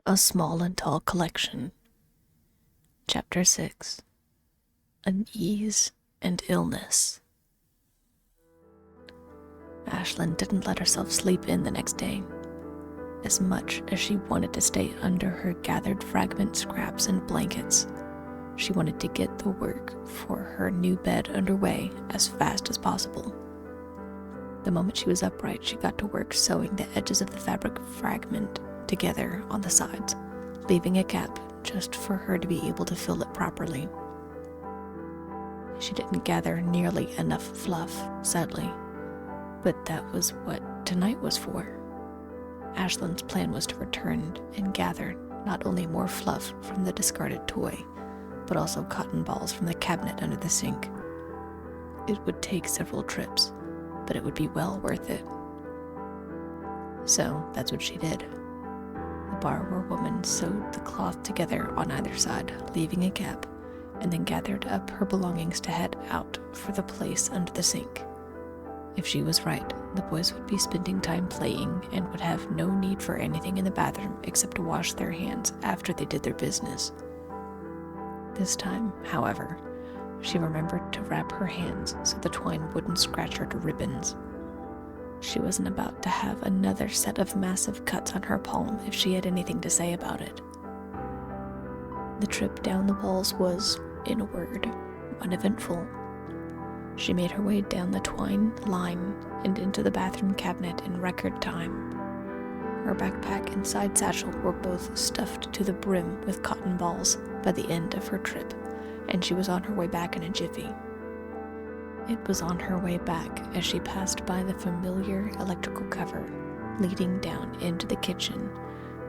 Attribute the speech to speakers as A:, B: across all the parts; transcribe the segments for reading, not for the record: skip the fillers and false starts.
A: A Small and Tall Collection. Chapter 6. Unease and Illness. Ashlynn didn't let herself sleep in the next day. As much as she wanted to stay under her gathered fragment scraps and blankets, she wanted to get the work for her new bed underway as fast as possible. The moment she was upright, she got to work sewing the edges of the fabric fragment together on the sides, leaving a gap just for her to be able to fill it properly. She didn't gather nearly enough fluff, sadly, but that was what tonight was for. Ashlynn's plan was to return and gather not only more fluff from the discarded toy, but also cotton balls from the cabinet under the sink. It would take several trips, but it would be well worth it. So that's what she did. The borrower woman sewed the cloth together on either side, leaving a gap, and then gathered up her belongings to head out for the place under the sink. If she was right, the boys would be spending time playing and would have no need for anything in the bathroom except to wash their hands after they did their business. This time, however, she remembered to wrap her hands so the twine wouldn't scratch her to ribbons. She wasn't about to have another set of massive cuts on her palm if she had anything to say about it. The trip down the walls was, in a word, uneventful. She made her way down the twine line and into the bathroom cabinet in record time. Her backpack and side satchel were both stuffed to the brim with cotton balls by the end of her trip, and she was on her way back in a jiffy. It was on her way back as she passed by the familiar electrical cover leading down into the kitchen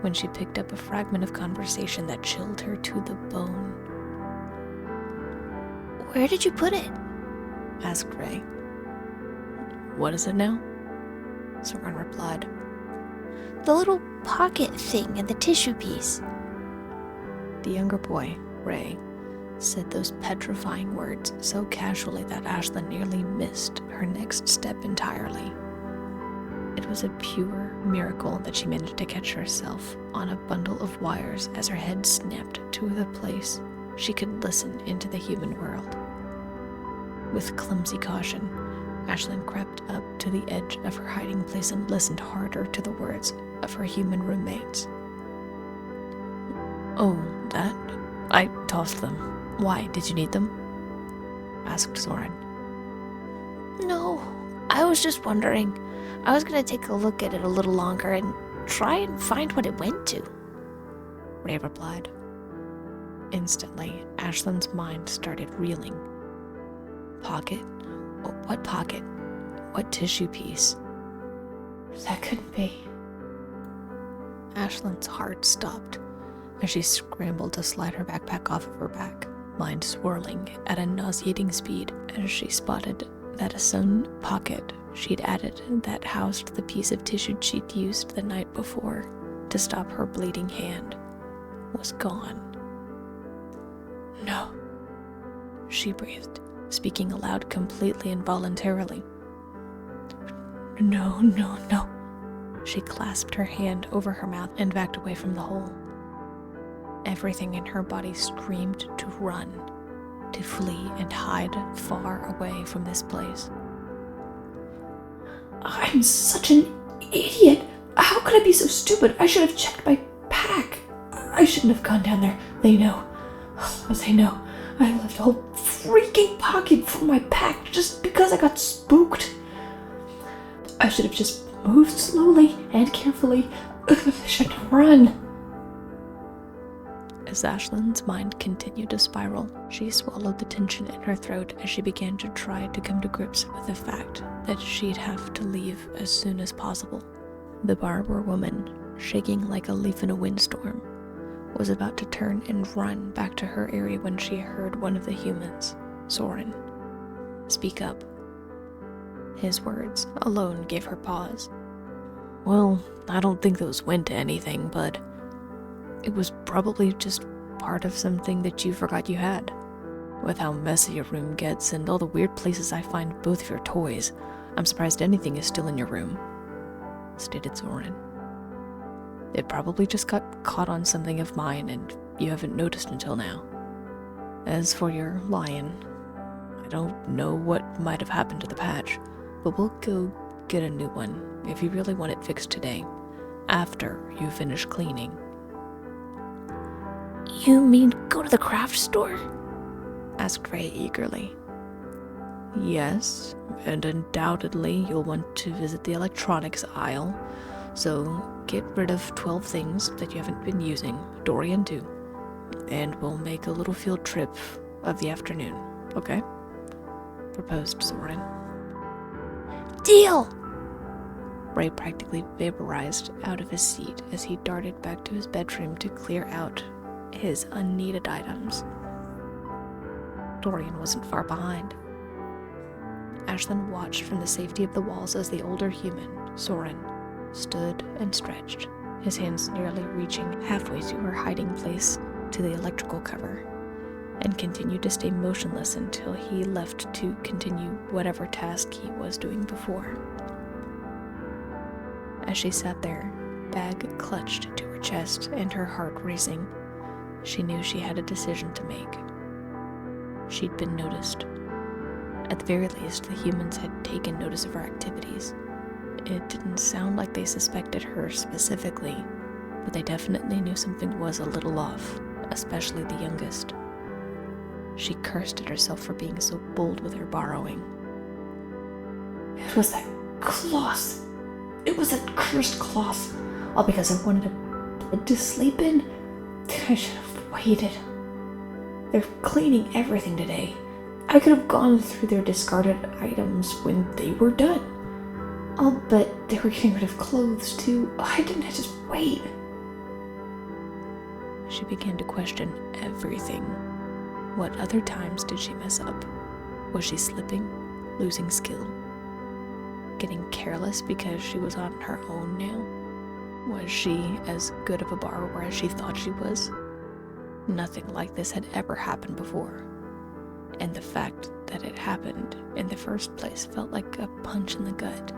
A: when she picked up a fragment of conversation that chilled her to the bone.
B: "Where did you put it?"
A: asked Ray. "What is it now?" Soren replied.
B: "The little pocket thing and the tissue piece."
A: The younger boy, Ray, said those petrifying words so casually that Ashlynn nearly missed her next step entirely. It was a pure miracle that she managed to catch herself on a bundle of wires as her head snapped to the place she could listen into the human world. With clumsy caution, Ashlynn crept up to the edge of her hiding place and listened harder to the words of her human roommates. "Oh, that? I tossed them. Why, did you need them?" asked Soren.
B: "No, I was just wondering. I was gonna take a look at it a little longer and try and find what it went to,"
A: Ray replied. Instantly, Ashlynn's mind started reeling. Pocket? What pocket? What tissue piece?
B: That couldn't be.
A: Ashlynn's heart stopped as she scrambled to slide her backpack off of her back, mind swirling at a nauseating speed as she spotted that a sewn pocket she'd added that housed the piece of tissue she'd used the night before to stop her bleeding hand was gone. "No," she breathed, speaking aloud completely involuntarily. No. She clasped her hand over her mouth and backed away from the hole. Everything in her body screamed to run, to flee and hide far away from this place.
C: "I'm such an idiot. How could I be so stupid? I should have checked my pack. I shouldn't have gone down there. They know. Oh, they know. I left a whole freaking pocket for my pack just because I got spooked. I should have just moved slowly and carefully. I shouldn't have run."
A: As Ashlynn's mind continued to spiral, she swallowed the tension in her throat as she began to try to come to grips with the fact that she'd have to leave as soon as possible. The borrower woman, shaking like a leaf in a windstorm, was about to turn and run back to her area when she heard one of the humans, Soren, speak up. His words alone gave her pause. "Well, I don't think those went to anything, but it was probably just part of something that you forgot you had. With how messy your room gets and all the weird places I find both of your toys, I'm surprised anything is still in your room," stated Soren. It probably just got caught on something of mine and you haven't noticed until now. As for your lion, I don't know what might have happened to the patch, but we'll go get a new one if you really want it fixed today, after you finish cleaning.
B: You mean go to the craft store?
A: Asked Ray eagerly. Yes, and undoubtedly you'll want to visit the electronics aisle, so get rid of 12 things that you haven't been using, Dorian too, and we'll make a little field trip of the afternoon, okay? Proposed Soren.
B: Deal!
A: Ray practically vaporized out of his seat as he darted back to his bedroom to clear out his unneeded items. Dorian wasn't far behind. Ashlynn watched from the safety of the walls as the older human, Soren, stood and stretched, his hands nearly reaching halfway to her hiding place to the electrical cover, and continued to stay motionless until he left to continue whatever task he was doing before. As she sat there, bag clutched to her chest and her heart racing, she knew she had a decision to make. She'd been noticed. At the very least, the humans had taken notice of her activities. It didn't sound like they suspected her specifically, but they definitely knew something was a little off, especially the youngest. She cursed at herself for being so bold with her borrowing.
C: It was that cloth. It was that cursed cloth. All because I wanted a bed to sleep in. I should have waited. They're cleaning everything today. I could have gone through their discarded items when they were done. I'll bet they were getting rid of clothes too. Why didn't I just wait?
A: She began to question everything. What other times did she mess up? Was she slipping, losing skill, getting careless because she was on her own now? Was she as good of a borrower as she thought she was? Nothing like this had ever happened before, and the fact that it happened in the first place felt like a punch in the gut.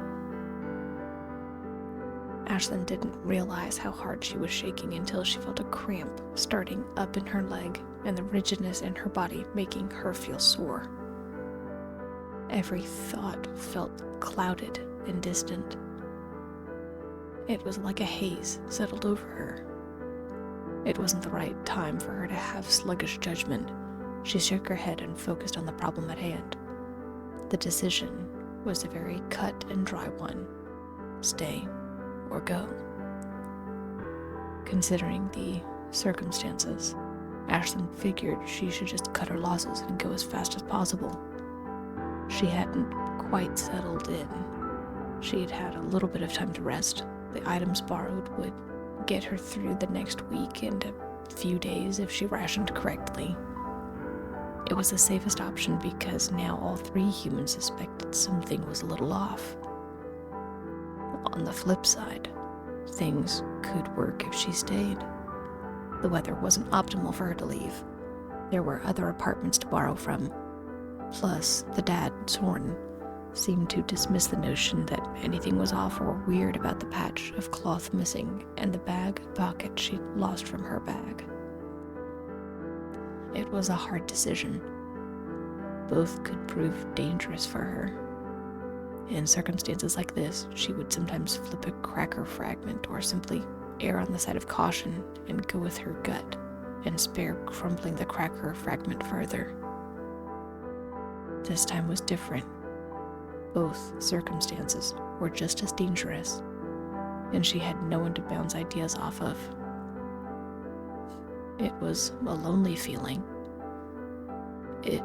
A: Ashlynn didn't realize how hard she was shaking until she felt a cramp starting up in her leg and the rigidness in her body making her feel sore. Every thought felt clouded and distant. It was like a haze settled over her. It wasn't the right time for her to have sluggish judgment. She shook her head and focused on the problem at hand. The decision was a very cut and dry one. Stay or go. Considering the circumstances, Ashlynn figured she should just cut her losses and go as fast as possible. She hadn't quite settled in. She had had a little bit of time to rest. The items borrowed would get her through the next week and a few days if she rationed correctly. It was the safest option because now all three humans suspected something was a little off. On the flip side, things could work if she stayed. The weather wasn't optimal for her to leave. There were other apartments to borrow from. Plus, the dad, Soren, seemed to dismiss the notion that anything was off or weird about the patch of cloth missing and the bag pocket she'd lost from her bag. It was a hard decision. Both could prove dangerous for her. In circumstances like this, she would sometimes flip a cracker fragment or simply err on the side of caution and go with her gut and spare crumbling the cracker fragment further. This time was different. Both circumstances were just as dangerous, and she had no one to bounce ideas off of. It was a lonely feeling. It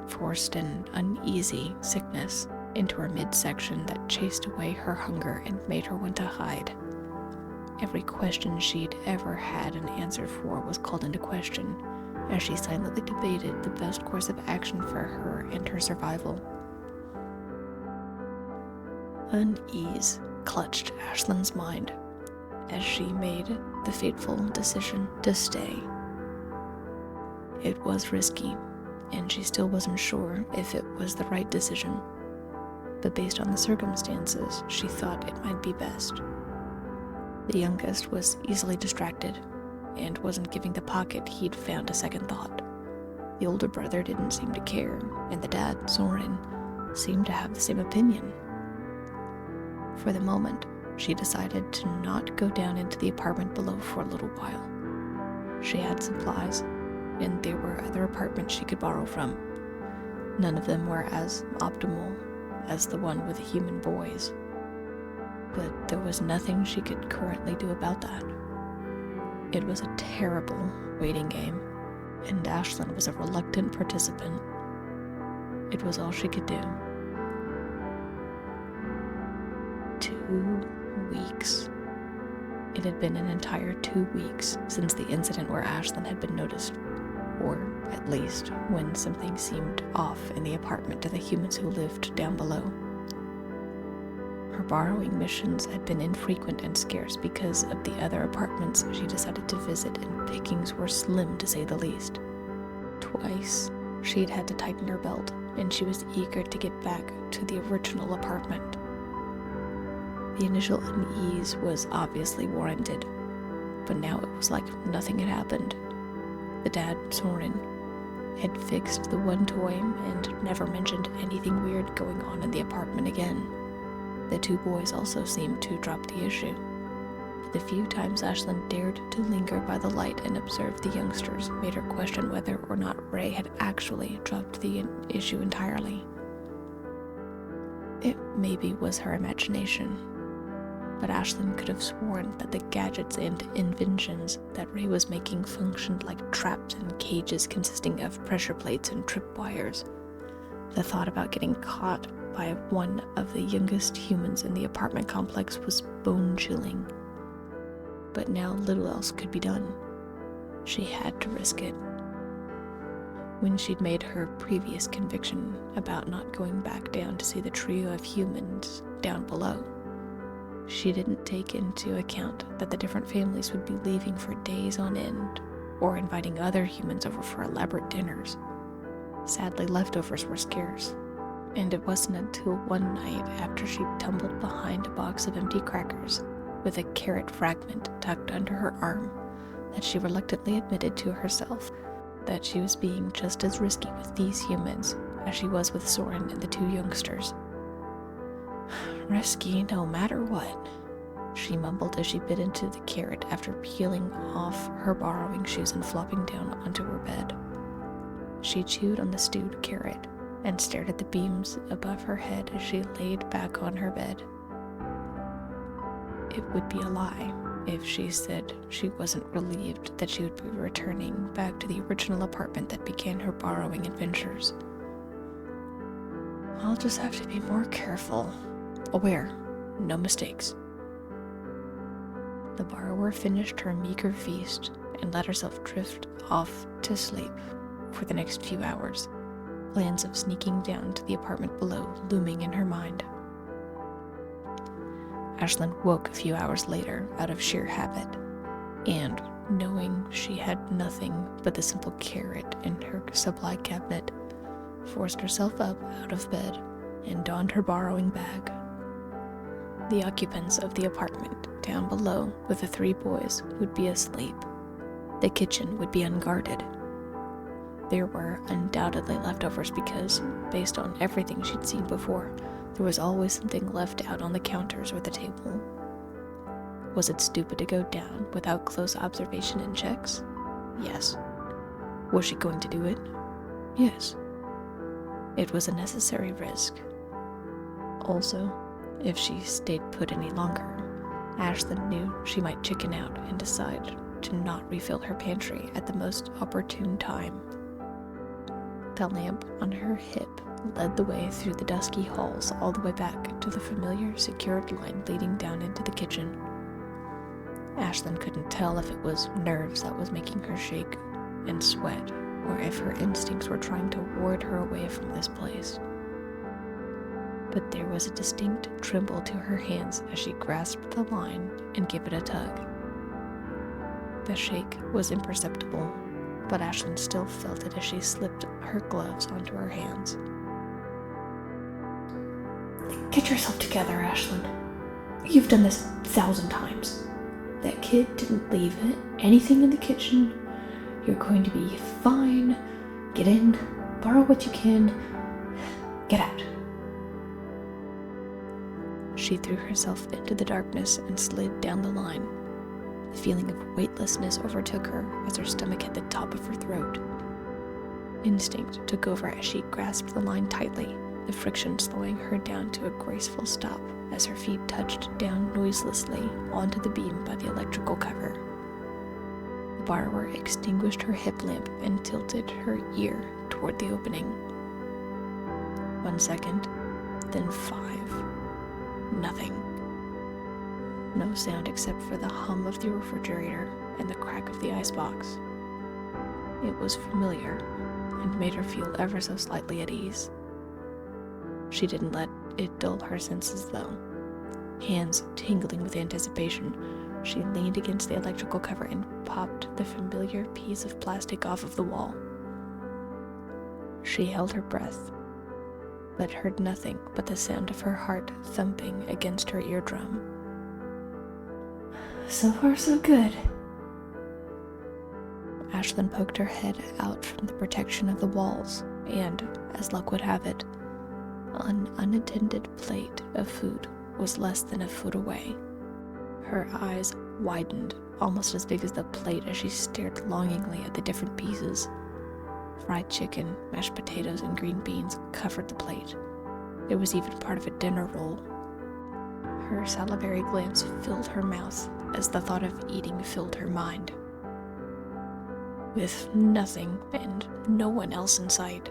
A: forced an uneasy sickness into her midsection that chased away her hunger and made her want to hide. Every question she'd ever had an answer for was called into question as she silently debated the best course of action for her and her survival. Unease clutched Ashlynn's mind as she made the fateful decision to stay. It was risky, and she still wasn't sure if it was the right decision, but based on the circumstances, she thought it might be best. The youngest was easily distracted and wasn't giving the pocket he'd found a second thought. The older brother didn't seem to care, and the dad, Soren, seemed to have the same opinion. For the moment, she decided to not go down into the apartment below for a little while. She had supplies, and there were other apartments she could borrow from. None of them were as optimal as the one with the human boys, but there was nothing she could currently do about that. It was a terrible waiting game, and Ashlynn was a reluctant participant. It was all she could do. 2 weeks. It had been an entire 2 weeks since the incident where Ashlynn had been noticed, or at least when something seemed off in the apartment to the humans who lived down below. Her borrowing missions had been infrequent and scarce because of the other apartments she decided to visit, and pickings were slim to say the least. Twice, she'd had to tighten her belt, and she was eager to get back to the original apartment. The initial unease was obviously warranted, but now it was like nothing had happened. The dad, Soren, had fixed the one toy and never mentioned anything weird going on in the apartment again. The 2 boys also seemed to drop the issue. The few times Ashlynn dared to linger by the light and observe the youngsters made her question whether or not Ray had actually dropped the issue entirely. It maybe was her imagination, but Ashlynn could have sworn that the gadgets and inventions that Ray was making functioned like traps and cages consisting of pressure plates and tripwires. The thought about getting caught by one of the youngest humans in the apartment complex was bone-chilling. But now little else could be done. She had to risk it. When she'd made her previous conviction about not going back down to see the trio of humans down below, she didn't take into account that the different families would be leaving for days on end, or inviting other humans over for elaborate dinners. Sadly, leftovers were scarce, and it wasn't until one night after she tumbled behind a box of empty crackers with a carrot fragment tucked under her arm that she reluctantly admitted to herself that she was being just as risky with these humans as she was with Soren and the 2 youngsters. Risky no matter what, she mumbled as she bit into the carrot after peeling off her borrowing shoes and flopping down onto her bed. She chewed on the stewed carrot and stared at the beams above her head as she laid back on her bed. It would be a lie if she said she wasn't relieved that she would be returning back to the original apartment that began her borrowing adventures. I'll just have to be more careful. Aware, no mistakes. The borrower finished her meager feast and let herself drift off to sleep for the next few hours, plans of sneaking down to the apartment below looming in her mind. Ashlynn woke a few hours later out of sheer habit, and, knowing she had nothing but the simple carrot in her supply cabinet, forced herself up out of bed and donned her borrowing bag. The occupants of the apartment down below with the 3 boys would be asleep. The kitchen would be unguarded. There were undoubtedly leftovers because, based on everything she'd seen before, there was always something left out on the counters or the table. Was it stupid to go down without close observation and checks? Yes. Was she going to do it? Yes. It was a necessary risk. Also, if she stayed put any longer, Ashlynn knew she might chicken out and decide to not refill her pantry at the most opportune time. The lamp on her hip led the way through the dusky halls all the way back to the familiar secured line leading down into the kitchen. Ashlynn couldn't tell if it was nerves that was making her shake and sweat, or if her instincts were trying to ward her away from this place. But there was a distinct tremble to her hands as she grasped the line and gave it a tug. The shake was imperceptible, but Ashlynn still felt it as she slipped her gloves onto her hands.
C: Get yourself together, Ashlynn. You've done this 1,000 times. That kid didn't leave anything in the kitchen. You're going to be fine. Get in, borrow what you can, get out.
A: She threw herself into the darkness and slid down the line. The feeling of weightlessness overtook her as her stomach hit the top of her throat. Instinct took over as she grasped the line tightly, the friction slowing her down to a graceful stop as her feet touched down noiselessly onto the beam by the electrical cover. The borrower extinguished her hip lamp and tilted her ear toward the opening. 1 second, then 5. Nothing. No sound except for the hum of the refrigerator and the crack of the icebox. It was familiar and made her feel ever so slightly at ease. She didn't let it dull her senses, though. Hands tingling with anticipation, she leaned against the electrical cover and popped the familiar piece of plastic off of the wall. She held her breath, but heard nothing but the sound of her heart thumping against her eardrum.
C: So far, so good.
A: Ashlynn poked her head out from the protection of the walls, and, as luck would have it, an unattended plate of food was less than a foot away. Her eyes widened, almost as big as the plate, as she stared longingly at the different pieces. Fried chicken, mashed potatoes, and green beans covered the plate. There was even part of a dinner roll. Her salivary glands filled her mouth as the thought of eating filled her mind. With nothing and no one else in sight,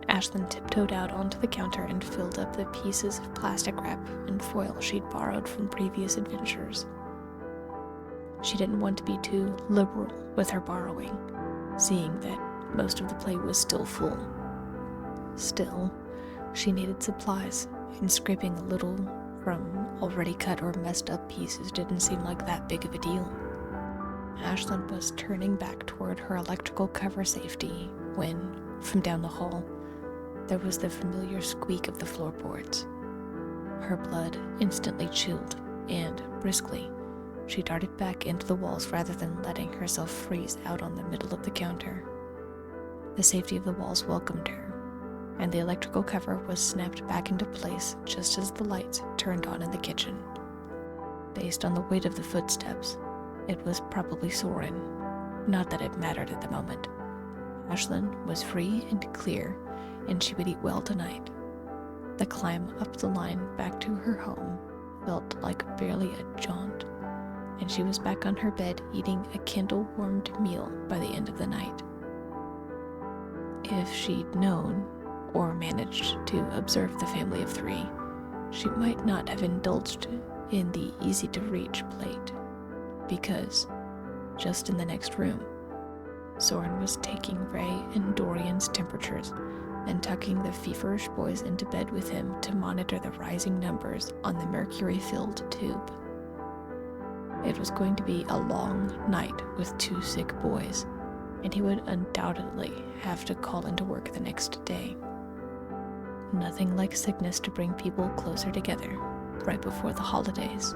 A: Ashlynn tiptoed out onto the counter and filled up the pieces of plastic wrap and foil she'd borrowed from previous adventures. She didn't want to be too liberal with her borrowing, seeing that most of the plate was still full. Still, she needed supplies, and scraping a little from already cut or messed up pieces didn't seem like that big of a deal. Ashlynn was turning back toward her electrical cover safety when, from down the hall, there was the familiar squeak of the floorboards. Her blood instantly chilled, and, briskly, she darted back into the walls rather than letting herself freeze out on the middle of the counter. The safety of the walls welcomed her, and the electrical cover was snapped back into place just as the lights turned on in the kitchen. Based on the weight of the footsteps, it was probably Soren. Not that it mattered at the moment. Ashlynn was free and clear, and she would eat well tonight. The climb up the line back to her home felt like barely a jaunt, and she was back on her bed eating a candle-warmed meal by the end of the night. If she'd known, or managed to observe the family of 3, she might not have indulged in the easy-to-reach plate, because, just in the next room, Soren was taking Ray and Dorian's temperatures and tucking the feverish boys into bed with him to monitor the rising numbers on the mercury-filled tube. It was going to be a long night with 2 sick boys, and he would undoubtedly have to call into work the next day. Nothing like sickness to bring people closer together right before the holidays.